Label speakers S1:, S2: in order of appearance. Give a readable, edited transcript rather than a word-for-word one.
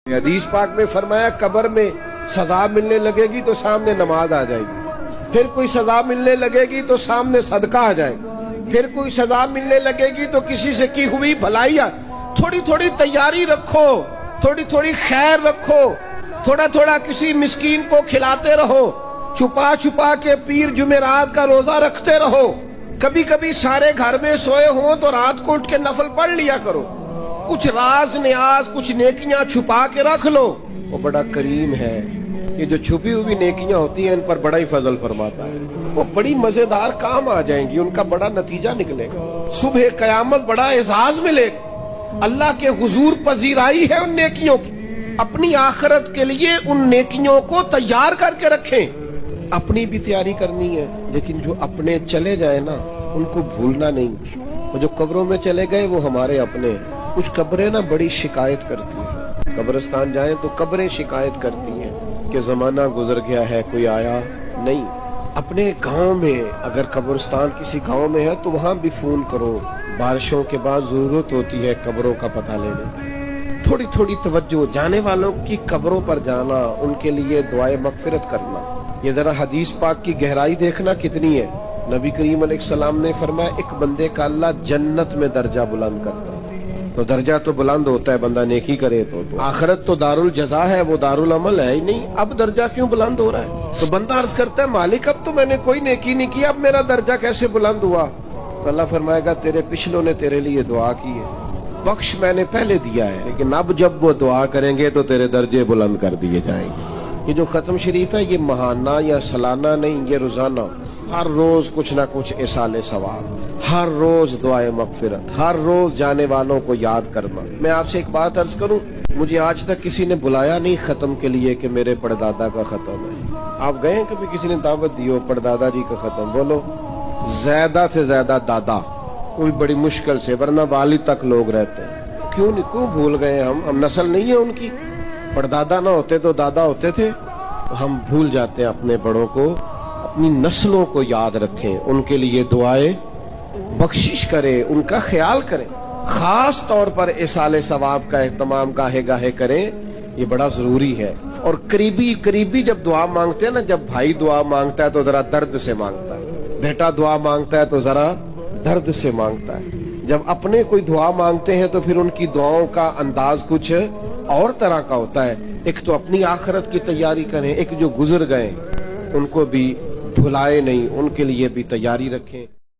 S1: حدیث پاک میں فرمایا قبر میں سزا ملنے لگے گی تو سامنے نماز آ جائے گی، پھر کوئی سزا ملنے لگے گی تو سامنے صدقہ آ جائے گا، پھر کوئی سزا ملنے لگے گی تو کسی سے کی ہوئی بھلائی تھوڑی تھوڑی تیاری رکھو، تھوڑی تھوڑی خیر رکھو، تھوڑا تھوڑا کسی مسکین کو کھلاتے رہو، چھپا چھپا کے پیر جمعرات کا روزہ رکھتے رہو، کبھی کبھی سارے گھر میں سوئے ہوں تو رات کو اٹھ کے نفل پڑھ لیا کرو، کچھ راز نیاز کچھ نیکیاں چھپا کے رکھ لو۔ وہ بڑا کریم ہے، یہ جو چھپی ہوئی نیکیاں ہوتی ہیں ان پر بڑا ہی فضل فرماتا ہے، وہ بڑی مزیدار کام آ جائیں گی، ان کا بڑا نتیجہ نکلے گا، صبح قیامت بڑا اعزاز ملے گا، اللہ کے حضور پذیرائی ہے ان نیکیوں کی۔ اپنی آخرت کے لیے ان نیکیوں کو تیار کر کے رکھیں، اپنی بھی تیاری کرنی ہے، لیکن جو اپنے چلے جائیں نا ان کو بھولنا نہیں، وہ جو قبروں میں چلے گئے وہ ہمارے اپنے۔ کچھ قبریں نا بڑی شکایت کرتی ہیں، قبرستان جائیں تو قبریں شکایت کرتی ہیں کہ زمانہ گزر گیا ہے کوئی آیا نہیں۔ اپنے گاؤں میں اگر قبرستان کسی گاؤں میں ہے تو وہاں بھی فون کرو، بارشوں کے بعد ضرورت ہوتی ہے قبروں کا پتہ لینے کی۔ تھوڑی تھوڑی توجہ، جانے والوں کی قبروں پر جانا، ان کے لیے دعائے مغفرت کرنا۔ یہ ذرا حدیث پاک کی گہرائی دیکھنا کتنی ہے۔ نبی کریم علیہ السلام نے فرمایا ایک بندے کا اللہ جنت میں درجہ بلند کرتا ہے، تو درجہ تو بلند ہوتا ہے بندہ نیکی کرے تو آخرت تو دار الجزا ہے، وہ دار العمل ہے ہی نہیں، اب درجہ کیوں بلند ہو رہا ہے؟ تو بندہ عرض کرتا ہے مالک اب تو میں نے کوئی نیکی نہیں کی، اب میرا درجہ کیسے بلند ہوا؟ تو اللہ فرمائے گا تیرے پچھلوں نے تیرے لیے دعا کی ہے، بخش میں نے پہلے دیا ہے، لیکن اب جب وہ دعا کریں گے تو تیرے درجے بلند کر دیے جائیں گے۔ یہ جو ختم شریف ہے یہ ماہانہ یا سالانہ نہیں، یہ روزانہ، ہر روز کچھ نہ کچھ اصالہ ثواب، ہر روز دعائے مغفرت، ہر روز جانے والوں کو یاد کرنا۔ میں آپ سے ایک بات عرض کروں، مجھے آج تک کسی نے بلایا نہیں ختم کے لیے کہ میرے پردادا کا ختم ہے۔ آپ گئے کبھی کسی نے دعوت دی ہو پردادا جی کا ختم؟ بولو زیادہ سے زیادہ دادا، کوئی بڑی مشکل سے، ورنہ والد تک لوگ رہتے ہیں۔ کیوں بھول گئے ہم نسل نہیں ہے ان کی؟ پردادا نہ ہوتے تو دادا ہوتے تھے، ہم بھول جاتے ہیں اپنے بڑوں کو۔ اپنی نسلوں کو یاد رکھیں، ان کے لیے دعائیں بخشش کریں، ان کا خیال کریں، خاص طور پر اصالہ ثواب کا اہتمام گاہے گاہے کریں، یہ بڑا ضروری ہے۔ اور قریبی جب دعا مانگتے ہیں نا، جب بھائی دعا مانگتا ہے تو ذرا درد سے مانگتا ہے، بیٹا دعا مانگتا ہے تو ذرا درد سے مانگتا ہے، جب اپنے کوئی دعا مانگتے ہیں تو پھر ان کی دعاؤں کا انداز کچھ اور طرح کا ہوتا ہے۔ ایک تو اپنی آخرت کی تیاری کریں، ایک جو گزر گئے ان کو بھی بھلائے نہیں، ان کے لیے بھی تیاری رکھیں۔